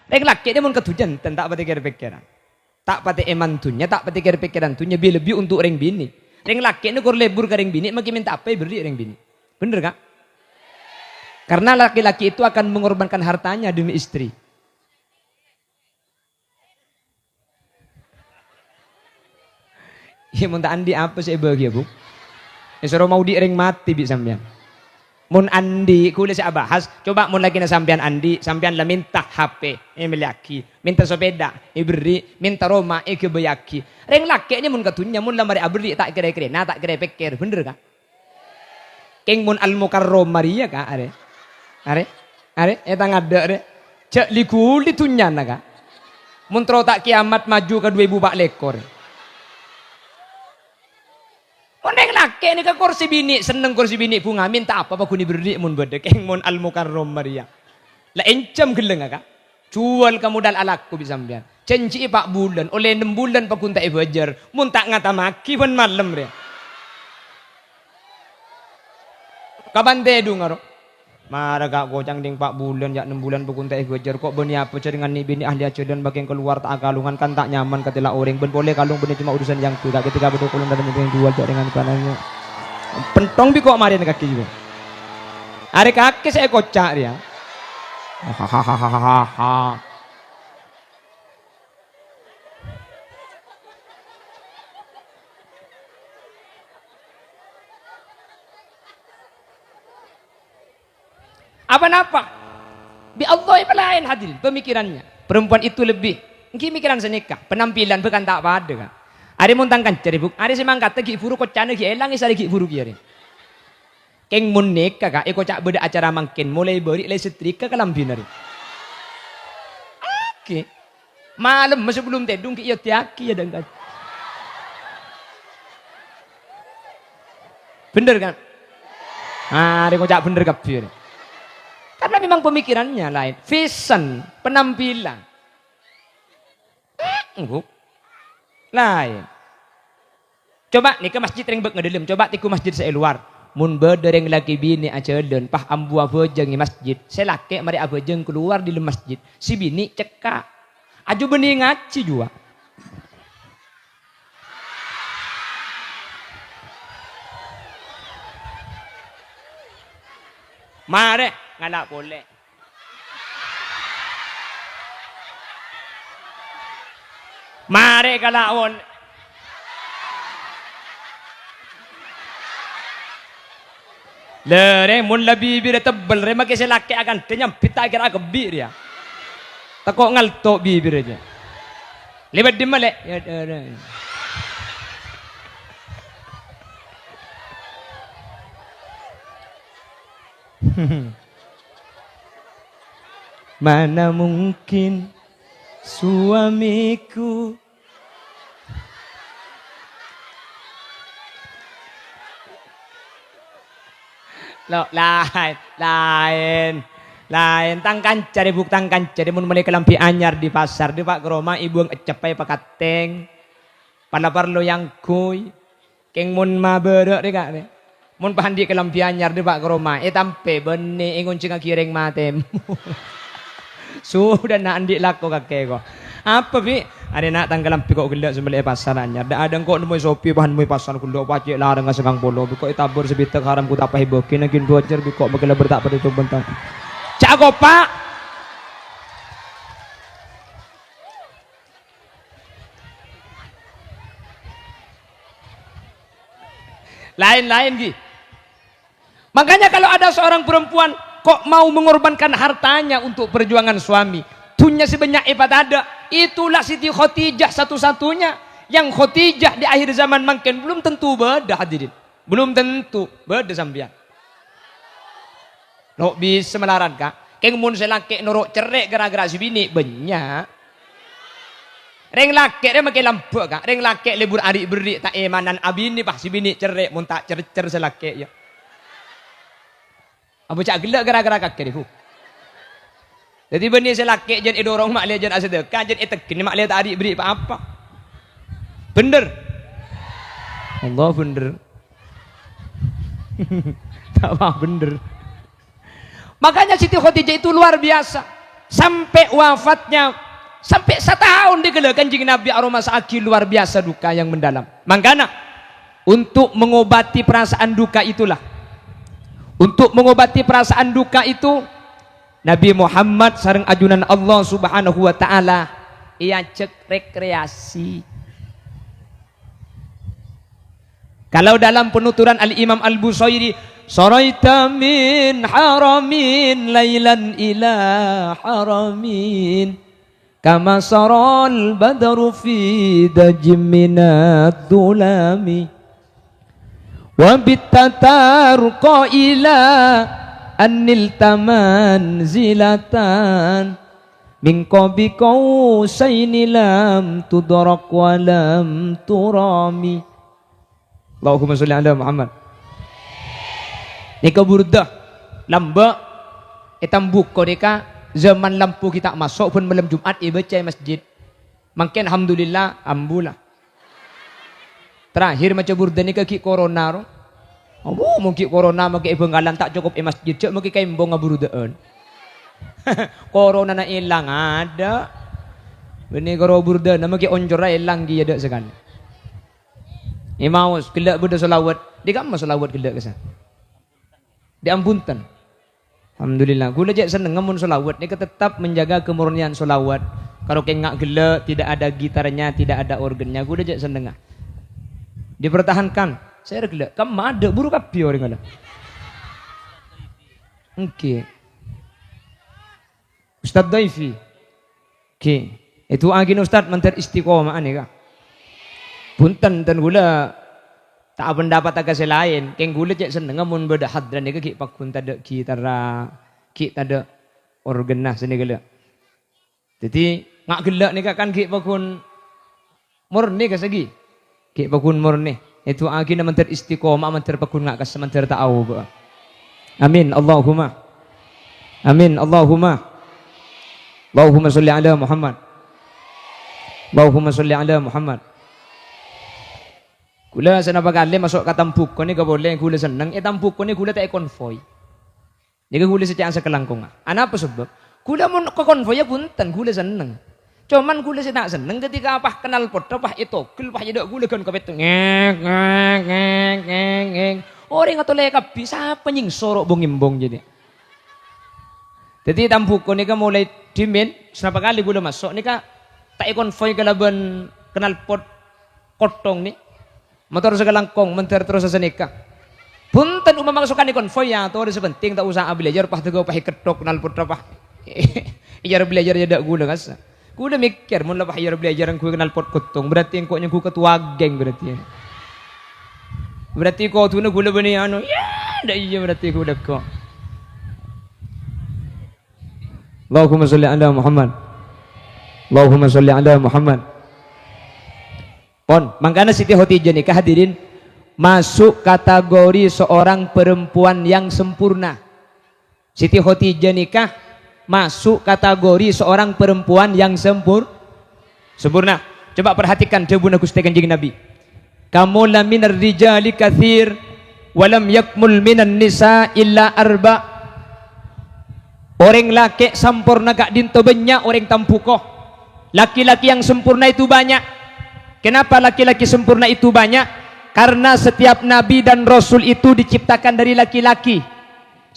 Reng laki dia mun ketujan tak pati pikiran. Tak pati eman tunya, tak pati pikiran tunya lebih untuk reng bini. Reng laki ini kur lebur ke reng bini, makin minta apa beri reng bini. Bener kak? Karena laki-laki itu akan mengorbankan hartanya demi istri. Ya mun tak andi apa sih bahagia bu? Ya suruh mau di reng mati bi sampean. Mun andi kulit saya bahas, coba mun lagi na sampean andi, sampean lah minta HP, laki, minta sepeda, beri, minta rumah, kebayaki. Reng laki ini mun katunya mun lamari abri tak kira-kira, nah tak kira pikir, bener kah? Keng mun al mukarrom Maria kah are, etang ada are, cek likuli tunya naga. Mun tro tak kiamat maju ke 2000 bak lekor. Neng laki ini ke kursi bini, seneng kursi bini bunga, minta apa kuni beri mun bede keng mun al mukarrom Maria. Lah encam geleng kak. Jual kamu dal alakku bisa sampean. Cenci pak bulan, oleh 6 bulan pak kunta ibajar, mun tak ngata maki pun malam re. Kapan tedu ngaro? Mara kak gocang ding 4 bulan ya 6 bulan pak kunta ibajar kok beni apa dengan ni bini ahli ajadan bagian keluar tak akalungan kan tak nyaman ketila orang ben boleh kalung beni cuma urusan yang tu tak ketika betul kulun dan yang jual cok dengan kanannya. Pentong bi kok marin kaki juga. Are kaki saya kocak dia. Hahaha. Apa-apa? Bi Allah yang lain hadirin pemikirannya. Perempuan itu lebih pemikiran senikah, penampilan bukan tak pada kan. Ada muntangkan cari buk, ada semangkat gi furu kocana gi elang isari gi furu gi. Keng mun nikah kak, eko cak beda acara mangkin mulai beri le setrika ke lambinari. Oke. Malam masih belum tedung ki iya tiaki ya dan bener kan? Ah, eko cak bener kapir. Karena memang pemikirannya lain. Vision, penampilan. Lain. Coba nih ke masjid ring bek ngedelem. Coba tiku masjid saya luar. Mun bedereng lagi bini aja den. Pah ambu abojeng di masjid. Saya laki mari abojeng keluar di masjid. Si bini cekak. Aju benih ngaci juga. Mare. Nggak boleh. Mare kalaon. Lere mun lebih bibir tebel re make selaki akan tenyam pita kira kebir ya. Takok ngaltok bibir aja. Lebat di male. Ya Mana mungkin suamiku lo lain tangkan cari buk tangkan cari mun mulai kelampi anyar di pasar di pak keroma ibu yang capai pakateng pada parlo yang kuy keng mun ma berek deh kak deh mun pahandi kelampi anyar di pak keroma tampe bene ingun cingak kireng matem sudah nak andik lako kakek kok apa bi ada nak tanggalan pikok gelak sembelih pasarannya ada kok nemu sopi bahan nemu pasar kulo pacik larang ngasang bolo bikok itabur sebitek haram ku tapah hibokin nagin docer bikok bagela bertak pada itu bentang cago pak lain-lain gi makanya kalau ada seorang perempuan kok mau mengorbankan hartanya untuk perjuangan suami tunya sebanyak ada itulah Siti Khotijah satu-satunya yang Khotijah di akhir zaman makin belum tentu beda hadirin belum tentu beda sampean lo bisa melarat kak keng mun selake norok cerek gara-gara si bini banyak reng lake dia makin lampu kak reng lake lebur adik beri tak emanan abini pak si bini cerek mun tak cer selake ya abu cak gelak gara-gara kakek itu. Jadi benih selaki jen idorong mak lihat jen asedekah jen etekin mak lihat adik beri apa? Bener. Allah bener. Tak apa bener. Makanya Siti Khotijah itu luar biasa. sampai wafatnya, sampai 1 tahun digele Kanjeng Nabi aroma saaki luar biasa duka yang mendalam. Mangkana untuk mengobati perasaan duka itulah, untuk mengobati perasaan duka itu Nabi Muhammad sareng ajunan Allah Subhanahu wa taala ia cek rekreasi. Kalau dalam penuturan Al-Imam Al-Busairi, saraita min haramin lailan ila haramin kama saral badru fi dajim minad dulami wa bittatarqa ila annil taman zilatan min qabi qausaini lam tudrak wa lam turami. Allahumma sholli ala Muhammad. Nika burdah lamba etam buko deka zaman lampu kita masuk pun malam Jumat baca masjid. Mungkin alhamdulillah ambulah. Terakhir macam burdah nika ki corona ro. Oh mungkin corona mungkin benggalan tak cukup masjid cek mungkin kayak mbong ngaburdaan. Corona na ilang ada. Bini karo burdah na mungkin onjora ilang gi ada sekali. Imaus kelak budak solawat, di kamar solawat kelak kesan. Di ampuntan. Alhamdulillah. Gula je seneng ngamun solawat ni tetap menjaga kemurnian solawat. Kalau kengak gelak, tidak ada gitarnya, tidak ada organnya, gula je seneng. Dipertahankan. Saya gelak. Kamu ada buru kapi orang ada. Okey. Ustaz Daifi. Okey. Itu agin Ustaz mentar istiqomah ni kah? Punten dan gula tak pendapat agak selain keng gula cek seneng amun beda hadran ni ki pakun tada kitara ki tada organah sini gula. Jadi ngak gelak ni kan ki pakun murni ke segi. Ki pakun murni. Itu agina mentar istiqomah mentar pakun ngak kas mentar taau ba. Amin Allahumma. Amin Allahumma. Allahumma sholli ala Muhammad. Allahumma sholli ala Muhammad. Kula sana pagale masuk ka tampuk ko ni ka boleh kula seneng tampuk ko ni kula tak konvoy. Ni ka kula sa kelangkong. Ana apa sebab? Kula mun ka konvoy punten kula seneng. Cuman kula tak seneng ketika apa kenal pot apa itu kul apa jadi kula kan kapet ngeng. Orang atau leka bisa penying sorok bongimbong jadi. Jadi tampuk ko ni ka mulai dimin sana pagale kula masuk ni ka tak konvoy kalaban kenal pot kotong ni. Motor segalangkong menter terus senikah. Punten masukkan ikon foya to ada sepenting tak usah belajar pah tego pah ketok nal putra pah. Ijar belajar jadi gula kas. Gula mikir mun lah pah ijar belajar ku kenal pot kotong berarti engko nya ku ketua geng berarti. Berarti ko tu gula bani anu ya dak iya berarti ku dak ko. Allahumma sholli ala Muhammad. Allahumma sholli ala Muhammad. Makanya Siti Khotijah ni hadirin masuk kategori seorang perempuan yang sempurna. Siti Khotijah nikah masuk kategori seorang perempuan yang sempurna. Coba perhatikan jawabuna Gusti Kanjeng Nabi. Kamu la minar rijali katsir walam yakmul minan nisa illa arba. Orang laki sempurna gak dinto banyak orang tampukoh. Laki-laki yang sempurna itu banyak. Kenapa laki-laki sempurna itu banyak? Karena setiap nabi dan rasul itu diciptakan dari laki-laki.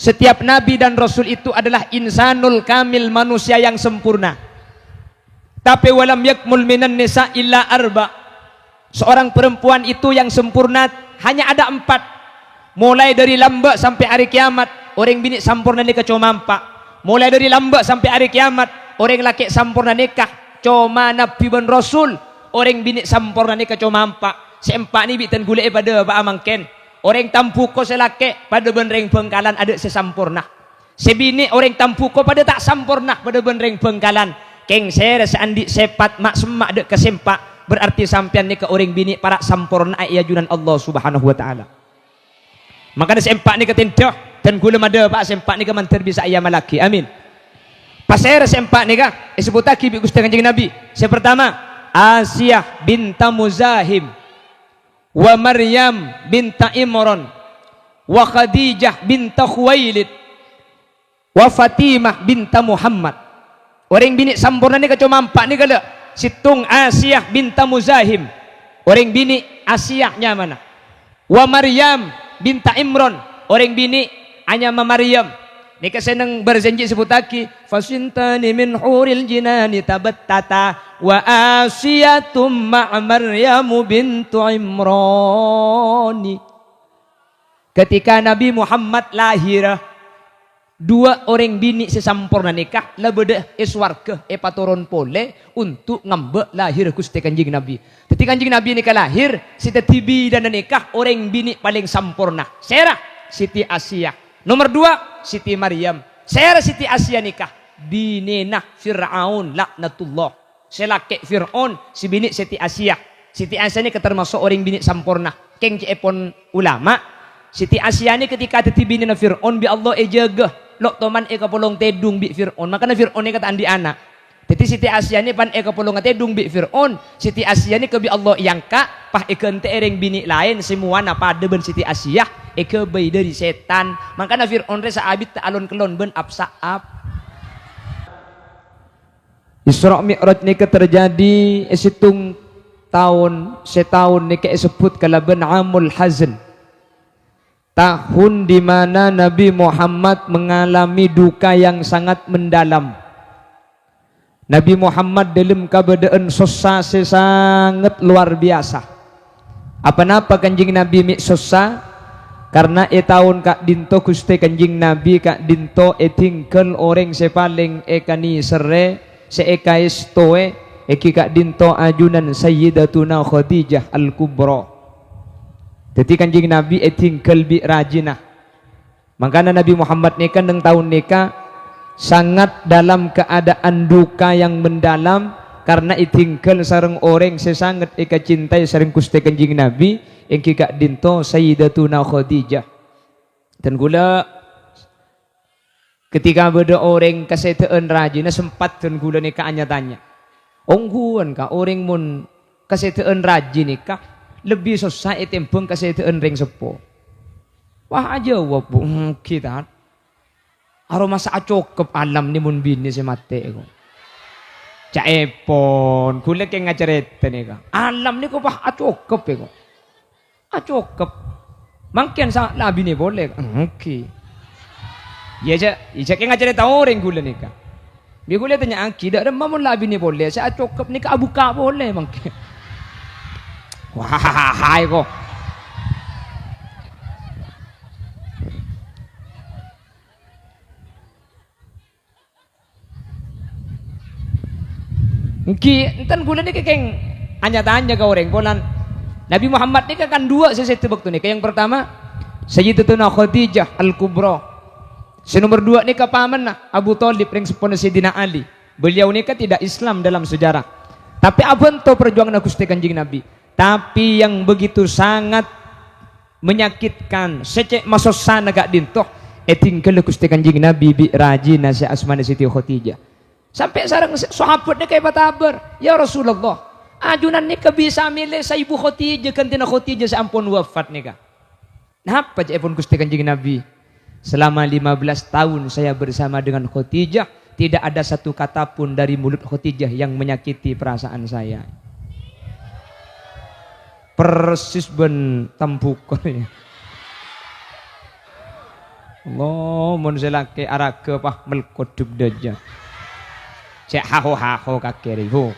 Setiap nabi dan rasul itu adalah insanul kamil, manusia yang sempurna. Tapi walam yakmul minan nisa illa arba. Seorang perempuan itu yang sempurna hanya ada 4. Mulai dari lamba sampai hari kiamat, orang bini sempurna nikah cuma 4. Mulai dari lamba sampai hari kiamat, orang laki sempurna nikah cuma nabi dan rasul. Orang bini sempurna nikah cuma 4. Si-4 ni bitan gula pada apa amangken. Orang tampuko selaki pada benreng Bengkalan ada sesempurna. Sebini orang tampuko pada tak sempurna pada benreng Bengkalan. Keng ser seandi sepat mak semak dek kesempak berarti sampean ni ke orang bini para sempurna ia junan Allah Subhanahu wa taala. Makanya sempak ni ketindah dan gula ada pak sempak ni ke manter bisa ia malaki. Amin. Pasir sempak ni ka disebut lagi bi Gusti Kanjeng Nabi. Yang pertama Asiyah binta Muzahim wa Maryam binta Imran wa Khadijah binta Khuwailid wa Fatimah binta Muhammad. Orang bini sampurna ni cuma 4 ni kala. Situng Asiyah binta Muzahim. Orang bini Asiyahnya mana? Wa Maryam binta Imron. Orang bini hanya Maryam. Ni kesenang berjanji sebutaki fasintani min huril jinani tabattata wa Asiyatum ma' Maryam bintu Imrani. Ketika Nabi Muhammad lahir, 2 orang bini sesampurna nikah labeda eswarga paturon pole untuk ngambek lahir Gusti Kanjeng Nabi. Ketika Kanjeng Nabi nikah lahir, Siti Tibi dan nikah orang bini paling sampurna. Serah Siti Asiyah. Nomor 2 Siti Maryam. Serah Siti Asiyah nikah binena Fir'aun laknatullah. Selake Fir'aun si bini Siti Asiyah. Siti Asiyah ini termasuk orang bini sampurna. Keng cepon ulama. Siti Asiyah ini ketika teti bini na Fir'aun bi Allah jaga. Lok toman kapolong tedung bi Fir'aun. Makanya Fir'aun ini kata andi anak. Jadi Siti Asiyah ini pan kapolong tedung bi Fir'aun. Siti Asiyah ini ke bi Allah yangka pah ikente ereng bini lain semua na pada ben Siti Asiyah ke bayi dari setan. Makanya Fir'aun resa abit ta alon kelon ben apsaap. Isra Mi'raj ni terjadi esitung tahun setahun ni sebut kala ben amul hazn. Tahun di mana Nabi Muhammad mengalami duka yang sangat mendalam. Nabi Muhammad dalam keadaan susah sangat luar biasa. Apa-apa Kanjeng Nabi mik susah? Karena tahun kak dinto Gusti Kanjeng Nabi kak dinto tingkel orang sepaling kani sere seeka istoe eki kak dinto ajunan Sayyidatuna Khadijah Al-Kubra. Jadi Kanjeng Nabi tinggal bi rajinah. Makanya Nabi Muhammad nikah dengan tahun nikah sangat dalam keadaan duka yang mendalam karena tinggal sareng orang sesangat eka cintai sareng Gusti Kanjeng Nabi yang kika dinto Sayyidatuna Khadijah. Dan gula ketika beda orang kasetaan rajinah sempat dan gula nikah tanya. Ongguan ka orang mun kasetaan rajin nikah lebih susah itempeng kasetaan ring sepo. Wah aja wapu kita. Aroma sa acokep alam ni mun bini si mate ko. Caepon, kulit yang ngacerita nih ka. Alam ni ko pah acokep ko. Acokep. Mungkin sa labi ni boleh. Oke. Ya ja, yang ngacerita orang kulit nih ka. Bi kulit tanya angki, dak mamun labi ni boleh. Sa acokep ni ka abuka boleh mungkin. Wah, hai kok. Mungkin entan gula ni kekeng tanya ke orang polan. Nabi Muhammad ni kan 2 sesuatu waktu ni. Yang pertama Sayyidatuna Khadijah Al-Kubra. Nomor 2 ni paman na Abu Thalib ring sepona Sayyidina Ali. Beliau ni tidak Islam dalam sejarah. Tapi abento perjuangan Gusti Kanjeng Nabi. Tapi yang begitu sangat menyakitkan secek masosana gak dintoh tinggal Gusti Kanjeng Nabi bi rajina si asmana Siti Khadijah. Sampai sarang sahabat ni kay patabar, ya Rasulullah, ajunan ni ka bisa milih sa ibu Khadijah kantina Khadijah sa ampun wafat ni ka. Napa ja pun Gusti Kanjeng Nabi? Selama 15 tahun saya bersama dengan Khadijah, tidak ada satu kata pun dari mulut Khadijah yang menyakiti perasaan saya. Persis ben tampukon ya. Allah mun selake araga pah melkodub daja. Cek haho kakek ho.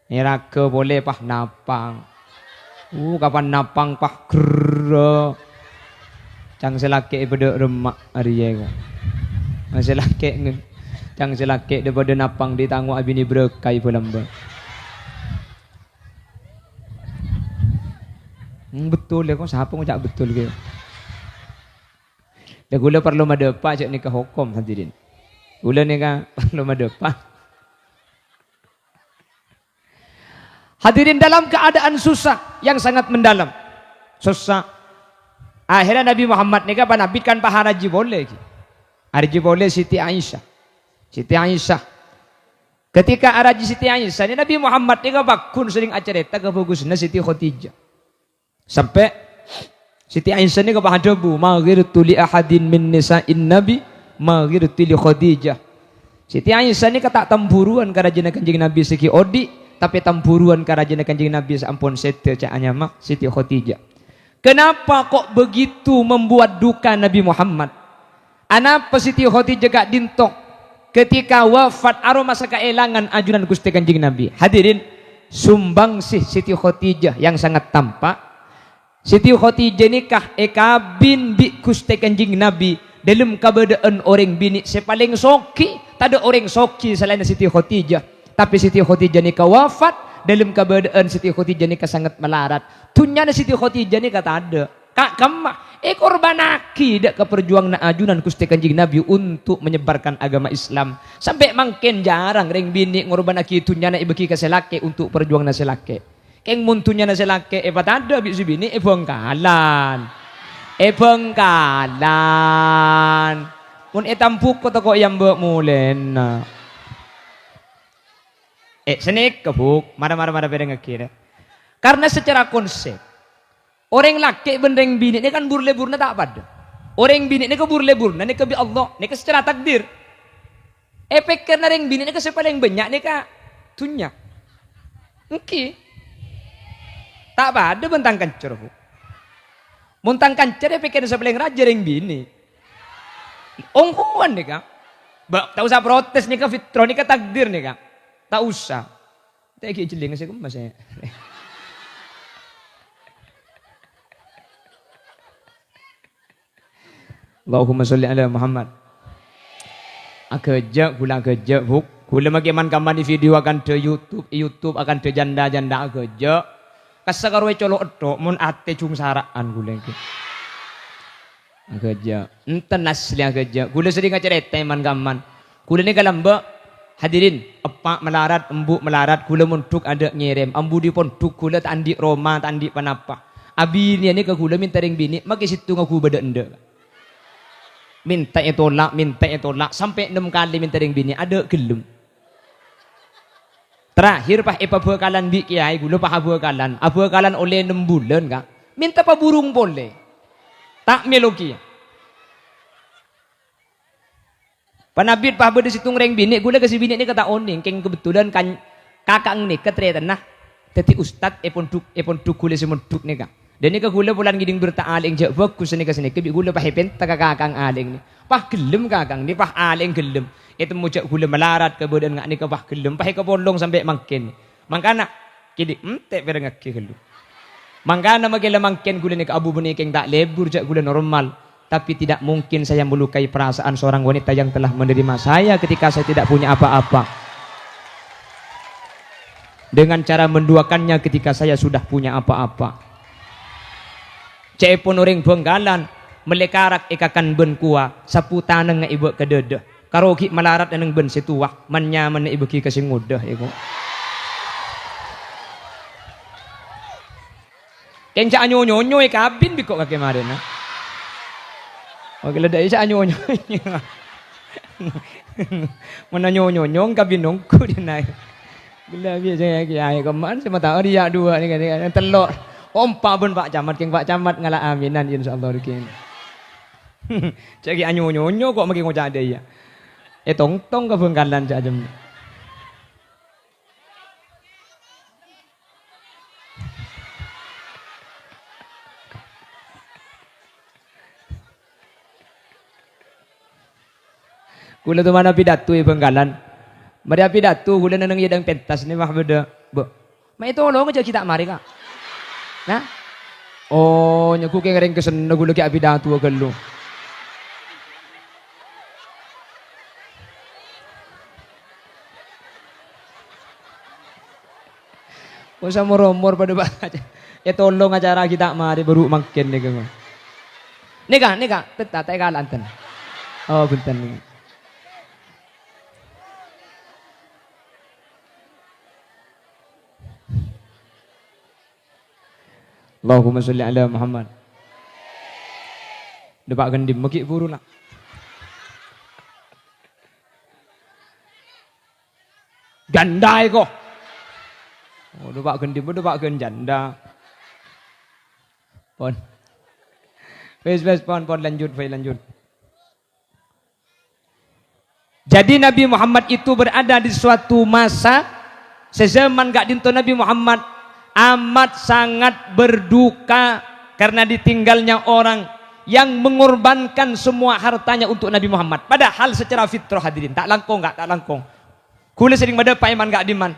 Raga boleh pah napang. Kapan napang pah ger. Cang selake beda remak ariye ko. Selake cang selake daripada napang ditangguh abini berkai pelamba. Betul ya kok siapa ngajak betul ke? Dah gula perlu madepa cak nikah hukum hadirin. Gula nikah perlu madepa. Hadirin dalam keadaan susah yang sangat mendalam. Susah. Akhirnya Nabi Muhammad nikah panabitkan paharaji boleh. Haji boleh Siti Aisyah. Siti Aisyah. Ketika araji Siti Aisyah ni Nabi Muhammad nikah bakun sering acarita ke bagusna Siti Khadijah. Sampai Siti Aisyah ni kepadamu maghirtu li ahadin min nisa'in nabi maghirtu li Khadijah. Siti Aisyah ni kata temburuan karajina Kanjeng Nabi seki odi, tapi temburuan karajina Kanjeng Nabi sampun sete caanya mak Siti Khadijah. Kenapa kok begitu membuat duka Nabi Muhammad? Anapa Siti Khadijah gak dintok ketika wafat aroma keelangan ajunan Gusti Kanjeng Nabi. Hadirin, sumbang sih Siti Khadijah yang sangat tampak. Siti Khadijah nikah ekabin bi Gusti Kanjeng Nabi dalam keberadaan orang bini sepaling soki, tak ada orang soki selain Siti Khadijah. Tapi Siti Khadijah nikah wafat dalam keberadaan Siti Khadijah nikah sangat melarat. Tunyana Siti Khadijah nikah tak ada. Kak kemah korbanaki dak ke perjuangan ajunan Gusti Kanjeng Nabi untuk menyebarkan agama Islam. Sampai makin jarang ring bini ngorbanaki tunyana ibeki ke selake untuk perjuangan selake. Keng muntunya na selake patada bi bini bengkalan. Bengkalan. Mun etampuk ko toko yang mbok mulen. Senik kebuk, marah-marah pada ngakira. Karena secara konsep orang laki bendeng bini ini kan burle-burna tak pada. Orang bini ini ke burle-burna ini ke bi Allah, ini ke secara takdir. Pikir na ring bini ini ke sepaling banyak ini ka tunya. Oke. Tak pada bentang kancer. Muntang kancer pikir sepaling raja ring bini. Ongkuan nih kak. Tak usah protes nih kak, fitro nih kak, takdir nih kak. Tak usah. Tak kayak jeling sih mas ya. Allahumma sholli ala Muhammad. Kerja, gula kerja buk. Gula bagaimana kamu di video akan ke YouTube akan ke janda-janda kerja. Kasakarwe colok etok mun ate cung saraan gula iki. Kerja. Enten asli kerja. Gula sering ngacerita man gaman. Gula ni kalamba. Hadirin, epak melarat, embuk melarat, gula muntuk ada nyirim, ambu di ponduk gula tandi Roma, tandi panapa. Abi ni ke gula minta ring bini, maka situ ngaku beda ende. Minta tolak, sampai 6 kali minta ring bini, ada gelum. Terakhir pah bekalan bi kiai gula pah bekalan oleh 6 bulan kak. Minta pa burung boleh. Tak meloki. Panabit pah beda situng reng bini, gula kasi bini ni kata oning, keng kebetulan kan kakang ni ketretan nah, teti ustad epon duk gula semenduk ni kak. Dan ni ke gula pulan giding bertaaling jauh bagus ni kasini, kebi gula pah hepen tak kakang aling ni, pah gelem kakang ni pah aling gelem, itu mujak gula melarat kebetulan ngak ni ke pah gelem, pah ke bolong sampai makin, mangkana kidi tek berengak ke gelu, mangkana magila makin gula ni ke abu buni keng tak lebur jak gula normal. Tapi tidak mungkin saya melukai perasaan seorang wanita yang telah menerima saya ketika saya tidak punya apa-apa. Dengan cara menduakannya ketika saya sudah punya apa-apa. Cepon orang benggalan melekarak ikakan ben kuah saputaneng nga ibu kedede. Karogi melarat nang ben situah manyaman na ibu ki kasing ngudah iku. Kenca anyonyo kabin biko kakemarin na. Oke, lada isa anyonyo. Mana nyonyong kabinong ko din na. Gila biasa kaya kaman sa mata dia dua ni kan telok. Ompa ben Pak Camat king Pak Camat ngala aminan insyaallah dikin. Cagi anyonyo kok magi ngocak dia. Tong-tong ka bengkalan sajem. Gula tu mana pidato bengkalan. Maria pidato gula nang yadang pentas ni mah beda. Ma itu lo ngajak kita mari kak. Nah. Oh, nyaku keng ring kesen gula ki pidato gelo. Usah moromor pada baca. Tolong acara kita mari baru makin nih kang. Nika, tetap tak kalanten. Oh, bentar nih. Allahumma sholli ala Muhammad. Depak gendim meki buru lah. Gandai kok. Oh, depak gendim, depak janda. Pon. Wes pon lanjut. Jadi Nabi Muhammad itu berada di suatu masa sezaman gak dinto Nabi Muhammad amat sangat berduka karena ditinggalnya orang yang mengorbankan semua hartanya untuk Nabi Muhammad. Padahal secara fitrah hadirin tak langkong kula sering pada Pak Iman gak diman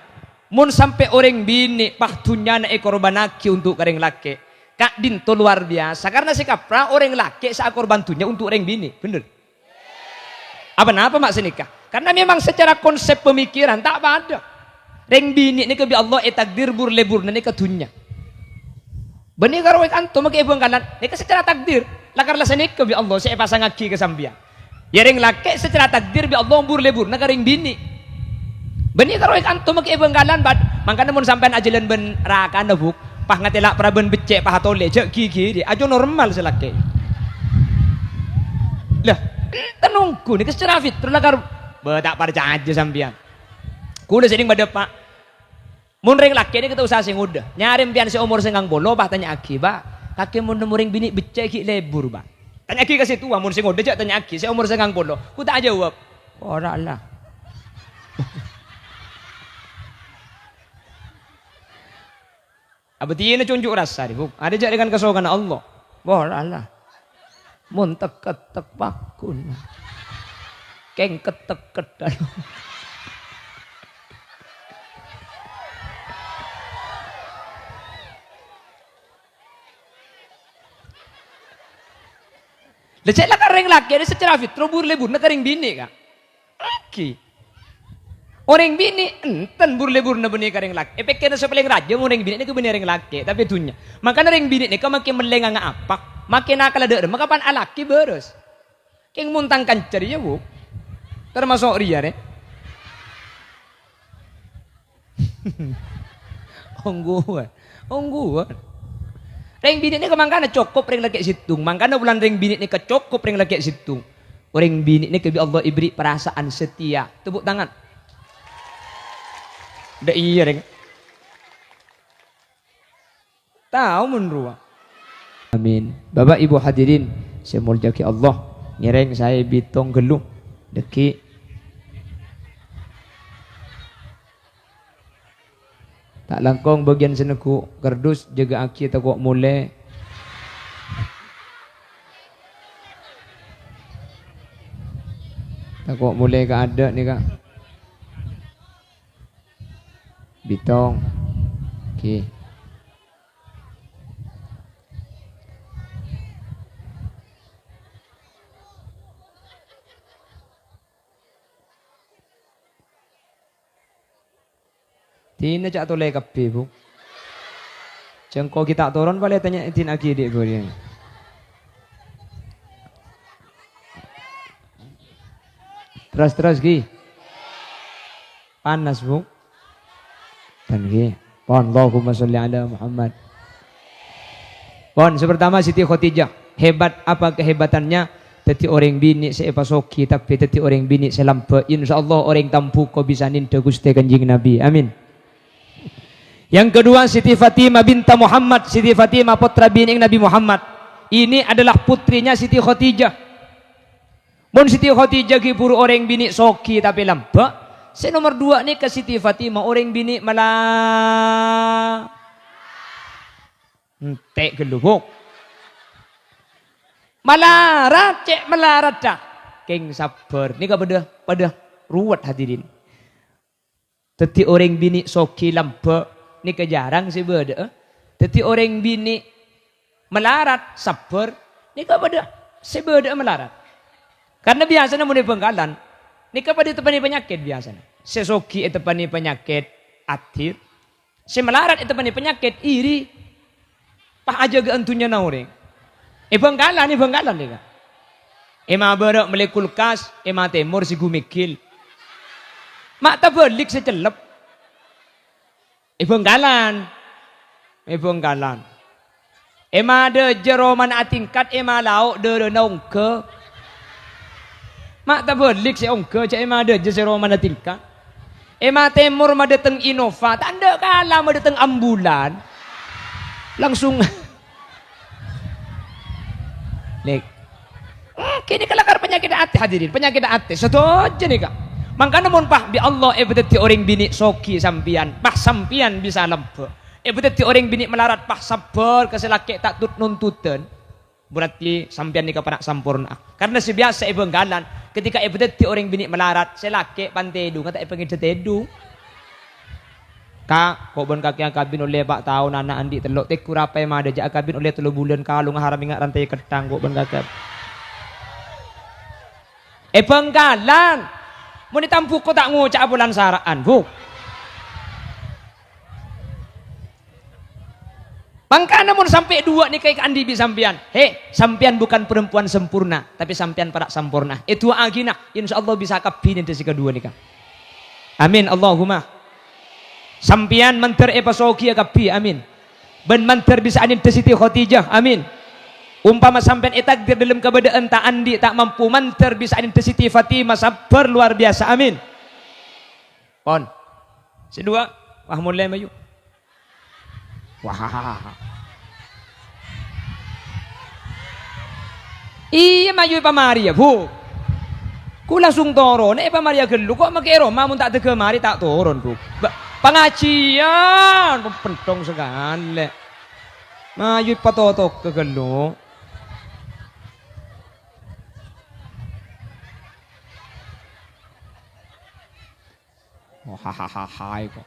mun sampai orang bini pahtunya na korbanaki untuk orang laki kak dinto luar biasa karena si kapra orang laki sa korban tunya untuk orang bini bener. Apa maksud nikah? Karena memang secara konsep pemikiran tak ada. Reng bini ni kebi Allah takdir lebur ni ketunya. Benih karo antum make bangkalan ni secara takdir. Lakar la sanik kebi Allah saya pasang aki ke sambian. Ya reng laki secara takdir bi Allah lebur na reng bini. Benih karo antum make bangkalan bad mangkana mun sampean ajelan ben rakana buk pah ngatela praben becek pah tole cek gigi ajo normal selake. Lah tenungku ni secara fitrah lakar tak percaya aja sampean. Kuda sering pada Pak. Mun reng laki ni kita usaha sing udah. Nyari pian si umur senggang bolo bah tanya aki ba. Kaki mun muring bini becek ki lebur ba. Tanya aki kasih tua mun sing udah jak tanya aki si umur senggang bolo. Ku tak jawab. Ora lah. Apa tiye na cunjuk rasa di buk. Ada jak dengan kesokan Allah. Ora lah. Mun tek bakun. Keng ketek-ketek. Lecek lah kareng laki ada secara fitrah lebur na kareng bini kak. Laki. Orang bini enten lebur na bini kareng laki. Efeknya sa paling raja mo orang bini ni kebenar orang laki tapi tunya. Maka orang bini ni ka makin melengang apak, makin nakal ada maka pan alaki beres. Keng muntang kancer ya bu. Termasuk ria ne. Ongguan. Reng bini ni kemangkana cukup reng laki situng. Mangkana bulan reng bini ni kecukup reng laki situng. Orang bini ni kebi Allah ibri perasaan setia. Tepuk tangan. Dah iya reng. Tahu menurut. Amin. Bapak Ibu hadirin, saya muljaki Allah. Nyereng saya bitong geluh. Deki tak langkong bagian seneku kardus jaga aki tak kok mulai ke ada nih kak bitong okay. Tina cak toleh kape bu. Cengko kita turun boleh tanya tin aki dek bu dia. Terus gi. Panas bu. Dan gi. Allahumma sholli ala Muhammad. Pon pertama Siti Khadijah. Hebat apa kehebatannya? Teti orang bini saya pasoki tapi teti orang bini saya lampa. Insyaallah orang tampu ko bisa ninda Gusti Kanjeng Nabi. Amin. Yang kedua Siti Fatimah binta Muhammad. Siti Fatimah putra bini Nabi Muhammad. Ini adalah putrinya Siti Khadijah. Mun Siti Khadijah ki puru orang bini soki tapi lampa. Si nomor dua ni ke Siti Fatimah orang bini malah entek gelubuk. Melarat cek melarat dah. Keng sabar. Ni ka pada ruwet hadirin. Teti orang bini soki lampa. Ni kejarang sih beda. Teti orang bini melarat sabar. Ni kepada si beda melarat. Karena biasanya mulai penggalan. Ni kepada tepani penyakit biasanya. Sesoki itu tepani penyakit atir. Si melarat itu tepani penyakit iri. Pah aja ke entunya na orang. Penggalan ni kan. Ema berok melek kulkas. Ema temur si gumikil. Mak tak balik secelep. Penggalan. Ema de jeroman atingkat ema lauk de nongke. Mak tak belik si ongke cak ema de jeroman atingkat. Ema temur ma dateng Innova, tanda kala ma dateng ambulan. Langsung lek. Kini kelakar penyakit hati hadirin, penyakit hati. Satu aja nih kak. Mangkana mun pah bi Allah ebeteti orang bini soki sampian, pah sampian bisa lempe. Ebeteti orang bini melarat pah sabar keselaki tak tut nuntutan. Berarti sampian ni kapanak sampurna. Karena sebiasa ibenggalan ketika ebeteti orang bini melarat selaki pantedu kata epengitedu. Kak, kok bon kaki akabin oleh pak tahun anak andi telok tek kurapai mada jak akabin oleh 3 bulan kalung haram ingat rantai ketang kok bon kakak. Penggalan. Mun ditampuk ko tak ngucap bulan saraan, bu. Mangkana mun sampai 2 nih kayak andi bi sampian. Sampian bukan perempuan sempurna, tapi sampian pada sempurna. Itu agina, insyaallah bisa kabin desi kedua nih, Kak. Amin Allahumma. Sampian manter pasoki kapi, amin. Ben manter bisa anin Siti Khadijah, amin. Umpama sampean takdir dalam keadaan tak andi tak mampu manter bisa anin Siti Fatimah sabar luar biasa, amin. Pon. Sedua, wah mulai mayu. Wah. Iya mayu pa Maria, bu. Ku langsung turun, pa Maria gelu kok makero mamun tak tege mari tak turun, bu. Pengajian, pentong sekali. Mayu pa totok ke gelu. Oh, hahaha kok.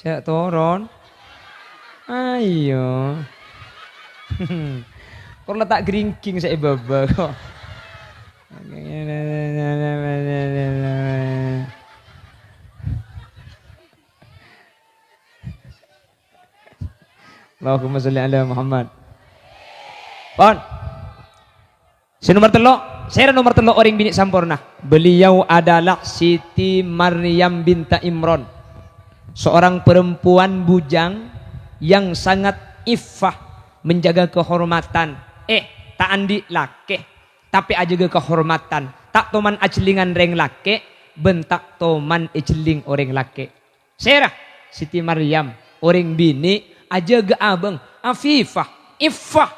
Cek turun. Ayo. Kok letak geringking saya baba kok. Allahumma sholli ala Muhammad. Pon. Nomor telok. Saya nomor telok orang bini sampurna. Beliau adalah Siti Maryam binta Imran. Seorang perempuan bujang yang sangat iffah, menjaga kehormatan. Tak andi lake, tapi aja kehormatan. Tak toman ajlingan reng lake, bentak toman ejling orang lake. Serah Siti Maryam, orang bini aja abeng, afifah, iffah.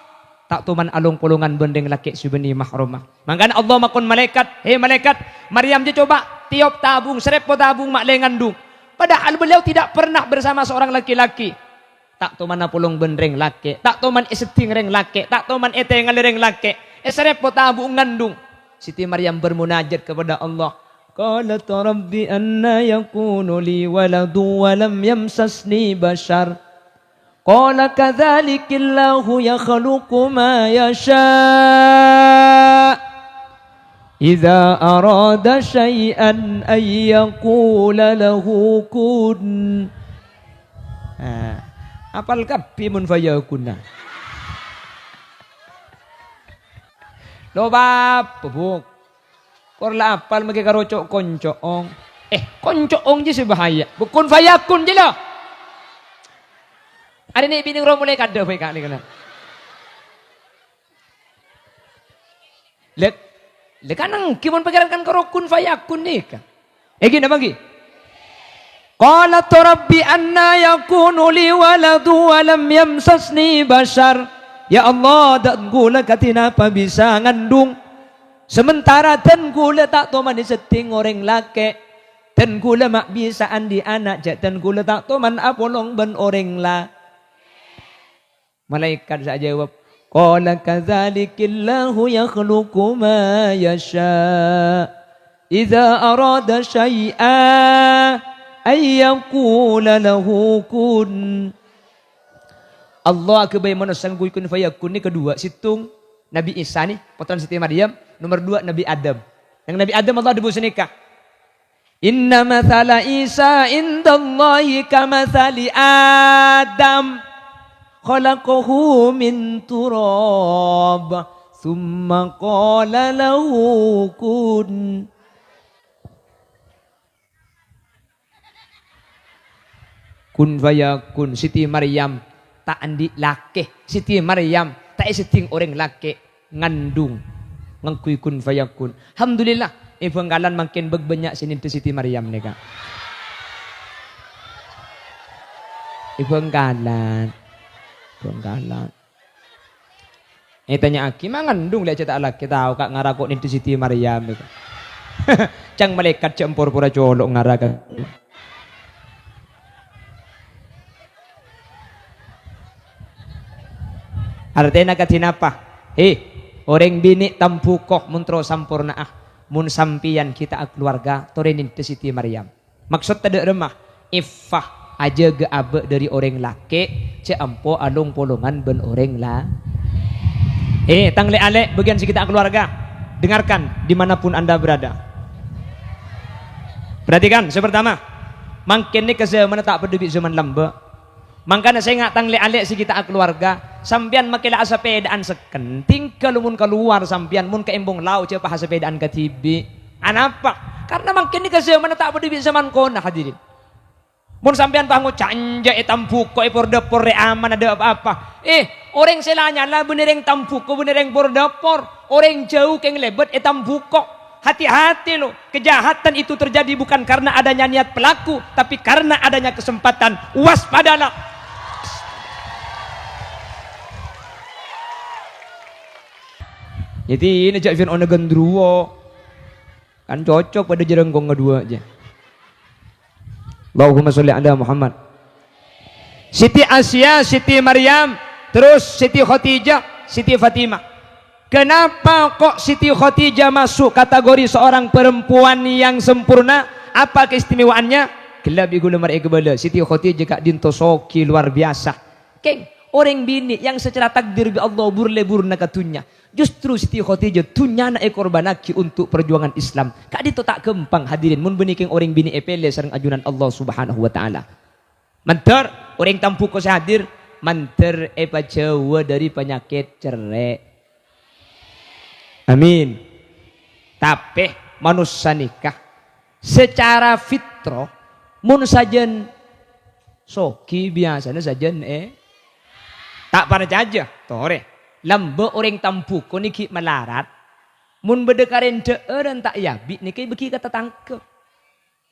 Tak tuman alung polongan bendeng laki subeni mahrumah. Makanya Allah makon malaikat, malaikat, Maryam dia coba tiup tabung, serepot tabung mak lengandung. Padahal beliau tidak pernah bersama seorang laki-laki. Tak tuman polong bendeng laki, tak tuman iseting reng laki, tak tuman etengal reng laki. Serepot tabung ngandung. Siti Maryam bermunajat kepada Allah. Qalat rabbi anna yakunu li waladu wa lam yamsasni bashar. Qala kadzalika Allahu yakhluqu ma yasha. Idza arada syai'an ay yaqula lahu kun. Apal kabeh mun fayakun. Lo bab bubuk. Korla apal magi karo cok koncoong. Koncoong je bahaya. Bukun fayakun je lah. Ada ni bini orang mulai kada baik kali kana. Lek kanang kimon pageran kan karokun fayakun ni kan. Gini bagi. Qalat rabbi anna yakunu li waladu wa lam yamsasni bashar. Ya Allah, dan gula katina apa bisa ngandung. Sementara dan gula tak toman diseting orang laki. Dan gula mak bisa andi anak jak dan gula tak toman apolong ben orang la. Malaikat saja jawab, qala kadzalikillahu yakhluqu ma yasha. Idza arada syai'a ay yaqula lahu kun. Allah kebaik manusia kun fayakun ni kedua, situng Nabi Isa ni, putra Siti Maryam, nomor 2 Nabi Adam. Yang Nabi Adam Allah debu senikah. Inna mathala Isa indallahi kamathali Adam. Khalaqahu min turab thumma qala lahu kun. Kun fayakun. Siti Maryam tak andi laki. Siti Maryam tak isiting orang laki ngandung ngangkui kun fayakun. Alhamdulillah benggalan makin berbanyak sini Siti Maryam ni kak. Benggalan. Tanya aki, mangandung lihat cetak laki tahu kak ngarakok ni Siti Maryam itu. Cang malaikat cempur pura colok ngarakan. Artinya katin apa? Orang bini tampukoh muntro sampurna mun sampian kita keluarga torenin Siti Maryam. Maksud tadi remah ifah aja ge abe dari orang laki ce ampo alung polongan ben orang lah. Tangle ale bagian sekitar keluarga, dengarkan dimanapun anda berada. Perhatikan, sepertama, makin ni ke zaman tak peduli zaman lamba. Makanya saya nggak tangle ale sekitar keluarga, sampian makilah sepedaan sekenting kalau mun keluar sampian mun ke embong lau cepa sepedaan ke tibi. Anapa? Karena makin ni ke zaman tak peduli zaman kona hadirin. Mun sampean pangu canja tampuko por dapur aman ada apa-apa. Orang selanya lah benereng tampuko benereng por dapur. Orang jauh keng lebet tampuko. Hati-hati loh. Kejahatan itu terjadi bukan karena adanya niat pelaku, tapi karena adanya kesempatan. Waspadalah. Jadi ini jak Fir'aun gendruwo. Kan cocok pada jerenggong kedua aja. Allahumma sholli ala Muhammad. Siti Asia, Siti Maryam, terus Siti Khadijah, Siti Fatimah. Kenapa kok Siti Khadijah masuk kategori seorang perempuan yang sempurna? Apa keistimewaannya? Gelap igul mar'i kebala. Siti Khadijah kak dintosoki luar biasa. Keng, orang bini yang secara takdir bi Allah burle-bur nakatunya. Justru Siti Khadijah tunya na ekor banaki untuk perjuangan Islam. Kak dito tak kempang hadirin mun beniking orang bini epele sareng ajunan Allah Subhanahu wa taala. Manter orang tampu ko hadir, manter jawa dari penyakit cerai. Amin. Tapi manusia nikah secara fitrah mun sajen soki biasanya sajen tak pada aja tore. Lambe orang tampu ko niki melarat mun bedekaren deureun tak yabi niki beki kata tangke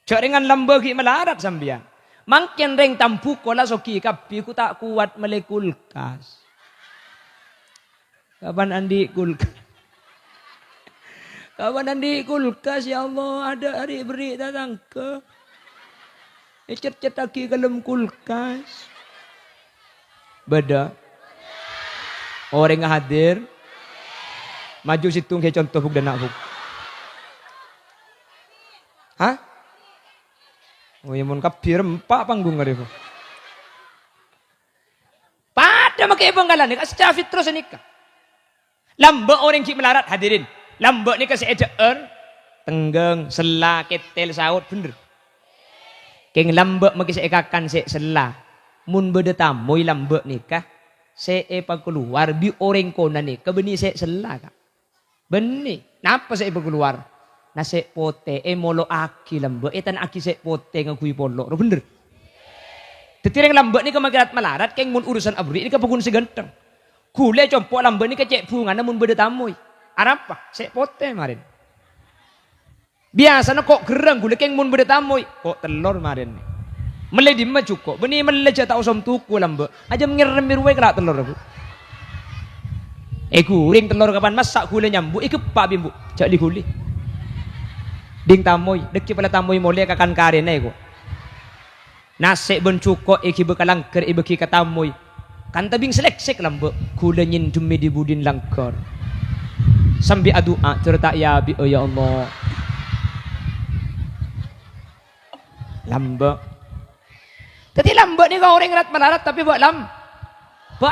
cak dengan lambe ki melarat sambian mangken reng tampu ko la soki kapi ku tak kuat mele kulkas. Kapan andi kulkas? Kapan andi kulkas ya Allah ada hari beri tak tangke cet-cet lagi kalem kulkas beda. Orang yang hadir maju situng ke contoh buk dan nak buk. Hah? Oh ya mun kapir empat panggung ngari buk. Pada makai banggalan ni secara fitrah senikah. Lamba orang ki melarat hadirin. Lamba ni kasih ejaer tenggeng sela ketel saut bener. Keng lamba maki seekakan se sela. Mun beda tamoy lamba nikah. Pag keluar bi orang kona ni kebeni selaka beni napa pag keluar na pote molo aki lambe tan aki pote ngakui polo bener tetireng lambe ni kemagirat malarat keng mun urusan abri ini kapagun seganteng kule compo lambe ni kecek bunga namun beda tamoy arapa pote marin biasa na kok gerang kule keng mun beda tamoy kok telur marin Mele di mah cukup, beni mele jatah osom tuku lambe, aja ngiremir wae kelak telur aku. Guring telur kapan masak gule nyambu, pak bimbu, cak di guli. Ding tamoy, deki pala tamoy mole kakan karen ko. Nasi ben cukup, bekalang ker beki katamoy. Kan tabing selek lambe, gule nyin demi di budin langkar. Sambil adua cerita ya bi ya Allah. Lambe. Jadi lambat ni kau orang rat melarat tapi buat lambat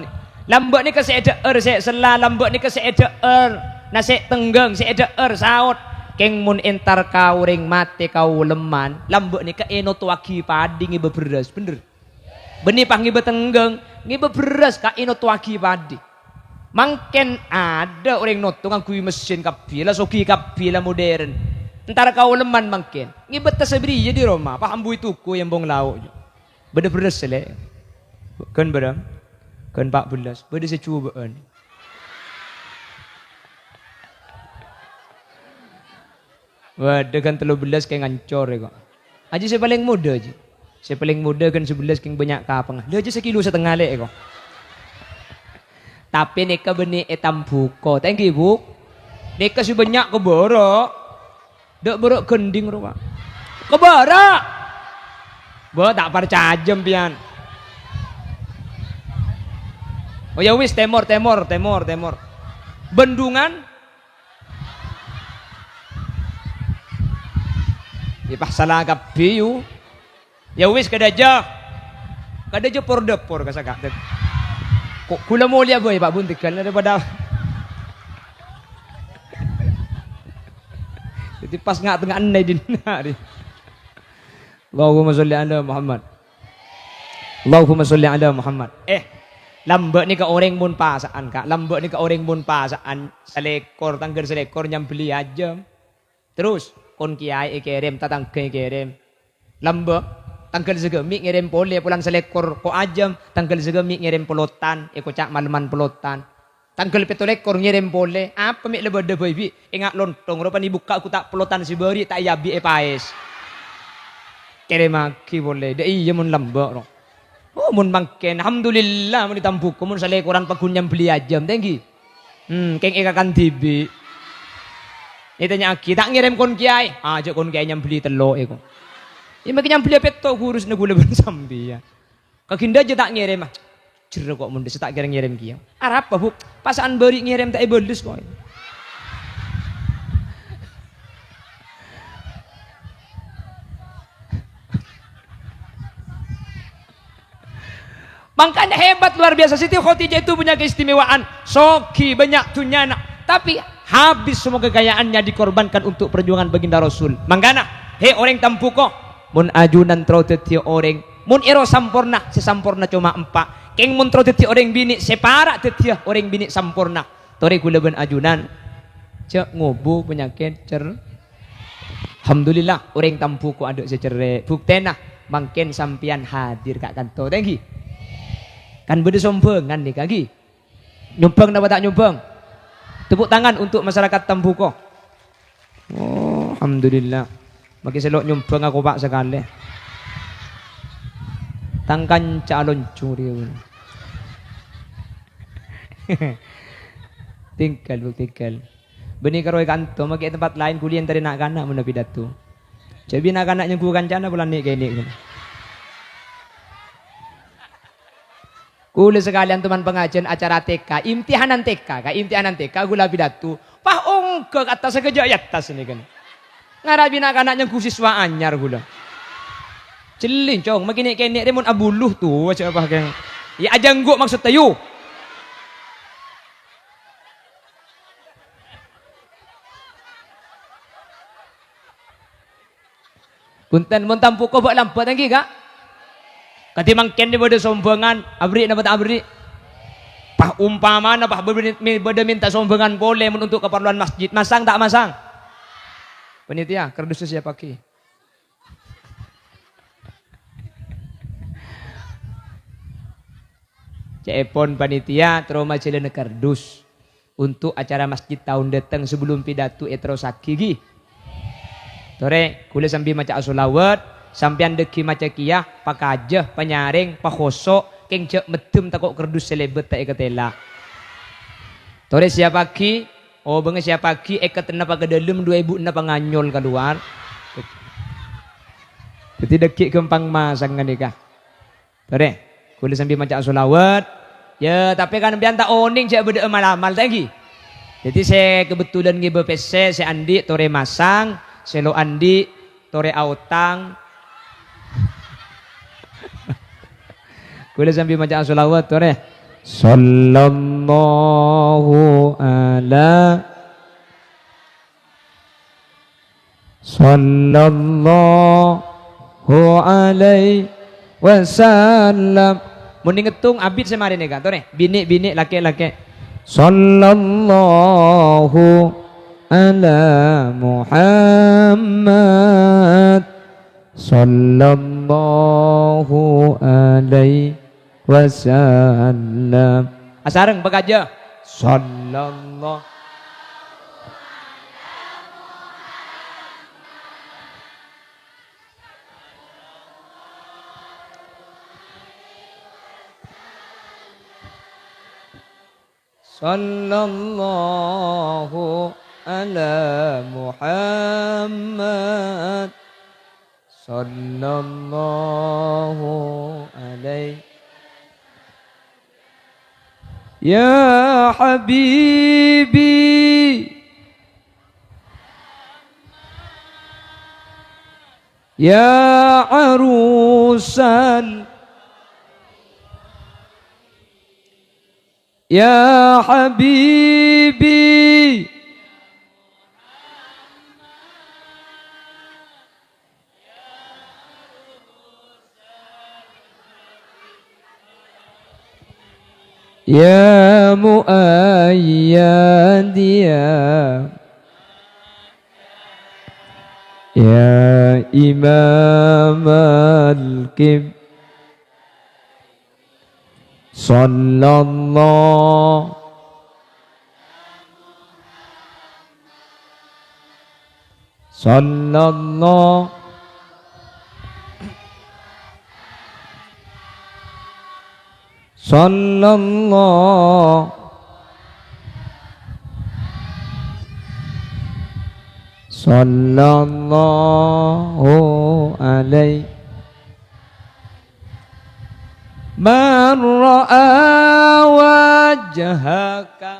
ni. Lambat ni kasi edaer saya sela lambat ni kasi edaer nasi tenggeng si edaer saut keng mun entar kau ring mate kau leman lambat ni ka eno tuaki padi ngibe beras bener. Beni pang ngibe tenggeng ngibe beras ka eno tuaki padi. Mangken ada orang notung ngakui mesin kapila soki kapila modern. Entar kau leman mangkin. Ngibet tasabri jadi Roma. Paham bui tuku yang bong lauk. Beda beres sele. Kan berapa? Kan 14. Beda secubaan. Wadah kan 13 kayak ngancor ya kok. Aja saya paling muda aja. Saya paling muda kan 11 kayak banyak kapang. Dia aja sekilo setengah lek kok. Tapi nika benih etam buko. Thank you, Bu. Nika si banyak keborok. Dek borok gending rupa. Keborok. Bo tak percaya pian. Oh ya wis temor. Bendungan. Ya pas salah kapiu. Ya wis kadaja por depor kasaka. Kula mo liya boy Pak Buntikan daripada jadi pas nggak tengah andai di nari. Allahumma sholli ala Muhammad. Allahumma sholli ala Muhammad. Lambek ni ke orang mun pasaan kak. Lambek ni ke orang mun pasaan selekor tangger selekor nyam beli aja. Terus kon kiai kirim tatang kirim. Lambek tanggal segemi ngirim pole pulang selekor ko ajam, tanggal segemi ngirim pelotan, ko cak malaman pelotan. Tanggal petolekor ngirim pole, apa mik lebada baby, ingat lontong, rupa ni buka aku tak pelotan si beri tak yabi paes. Kirim aki boleh, deh iya mun lambak no. Oh mun bangken, alhamdulillah mun ditampu, mun selekoran pagunyam beli ajam, tenggi. Keng ikakan tibi. Ini tanya aki, tak ngirim kon kiai, aja kon kiai nyam beli telok eko. Ya makin yang beli peto kurus negula bersambi ya. Kaginda aja tak ngirim ah. Jero kok mundes tak kira ngirim kia. Arab apa Bu? Pasaan beri ngirim tak ibolus kok. Makanya hebat luar biasa Siti Khadijah itu punya keistimewaan. Soki banyak tunyana, tapi habis semua kekayaannya dikorbankan untuk perjuangan baginda Rasul. Mangkana, he orang tampuko. Mun ajunan trodeti orang mun ero sampurna sesampurna cuma 4 keng mun trodeti orang bini separa tetia orang bini sampurna tore kula ben ajunan cek ngobu penyakit cer alhamdulillah orang tampu ko aduk secere buktena mangken sampian hadir kak kanto thank kan bede sombongan nih kaki nyumbang dapat tak nyumbang tepuk tangan untuk masyarakat Tampuko. Oh alhamdulillah. Maki selok nyumbang aku pak sekali. Tangkan calon curi. tinggal. Beni karo kanto maki tempat lain kuliah dari nak kanak mun pidato. Jadi nak kanak yang ku kancana bulan ni kene. Kula sekalian teman pengajian acara TK, imtihanan TK gula pidato. Pah ongke kata sekejap atas ini kan. Ngarabi anak-anaknya ku siswa anyar gula. Celin cong, makin kene remon abuluh tuh aja apa keng. Ya ajang gua maksud tayu. Punten mun Tampuko bak lampat lagi kak. Katimang ken di bade sombongan, abri dapat abri. Pah umpama na pah bade minta sombongan boleh untuk keperluan masjid. Masang tak masang? Panitia, kardus siapa ki? Cepon panitia trauma jalan kardus untuk acara masjid tahun datang sebelum pidato etrosaki gi. Tore, kula sambil maca asolawat, sampean deki maca kiyah, pakajah, penyaring, pakosok, keng cek medem takok kardus selebet tak ikatela. Tore siapa ki? Oh bang siapa ki eket napa ke dalam 2006 nganyol keluar. Jadi dekik kempang masang nikah. Tore, kulit sambil maca solawat. Ya tapi kan biar tak oning cak beda amal-amal tadi. Jadi saya kebetulan ngibe PC saya Andi tore masang, selo Andi tore autang. Kulit sambil maca solawat tore. Sallallahu alaihi wasallam. Mun ngetung abid semari nih kan, tore. Bini laki-laki. Sallallahu ala Muhammad. Sallallahu alaihi wasallam. Asareng bagaja. Sallallahu sallallahu ala Muhammad sallallahu alaihi ya habibi ya arusan ya habibi ya muayyad ya imam al-kib sallallahu sallallahu sallallahu sallallahu alaihi man ra'a wajhaka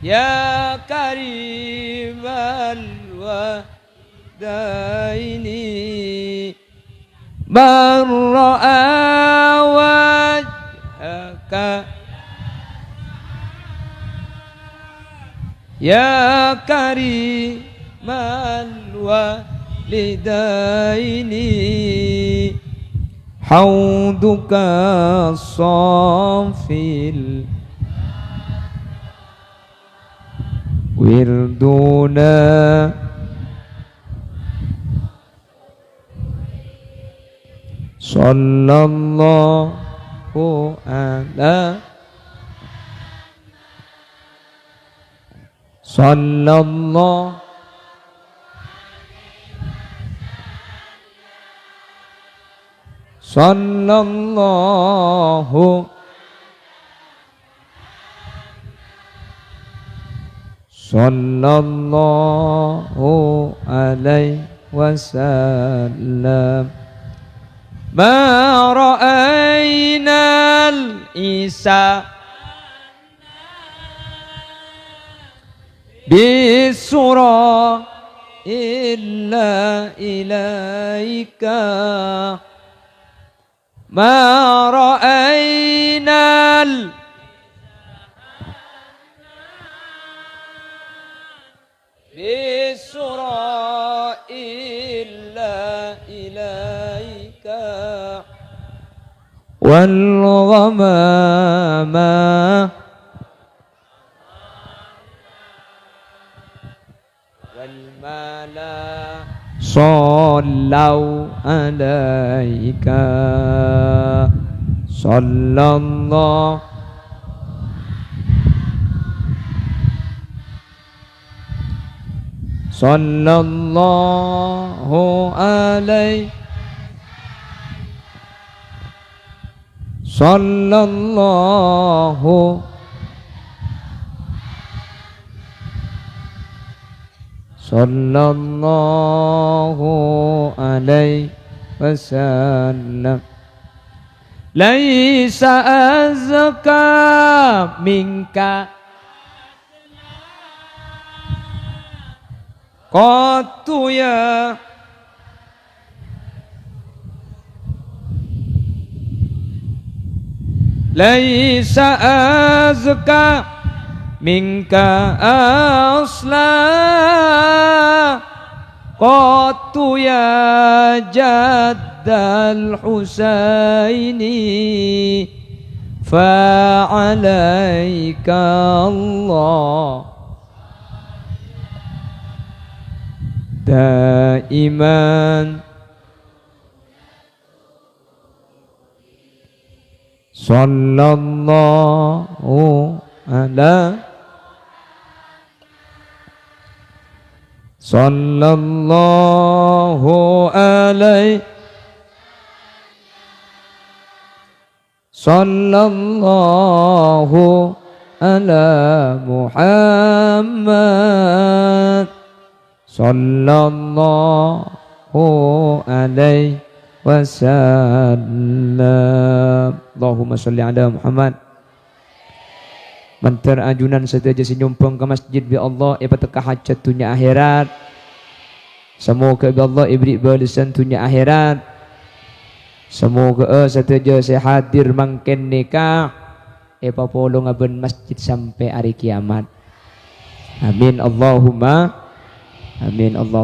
ya karimal wadaini man ra'a wajhaka ya karimal walidaini hauduka safil wirduna sallallahu ala sallallahu sallallahu sallallahu alaihi wasallam ma ra'ainal isa bisura illa ilaika ma ra'ainal bisura illa ilaika wal ghamama wal mala sallau alaika sallallahu sallallahu alaihi sallallahu sallallahu alaihi wasallam laisa azka minka qattu ya laisa azka minka asla qattu ya jaddal husaini fa'alaika Allah daiman sallallahu ala sallallahu alaihi sallallahu ala Muhammad sallallahu alaihi wasallam. Allahumma sholli ala Muhammad. Mantar ajunan setaja senyumpang ke masjid bi Allah ipataka hajat dunia akhirat. Semoga bi Allah ibri balasan dunia akhirat. Semoga setaja saya hadir mangken nikah ipapolong aben masjid sampai hari kiamat. Amin Allahumma amin Allah.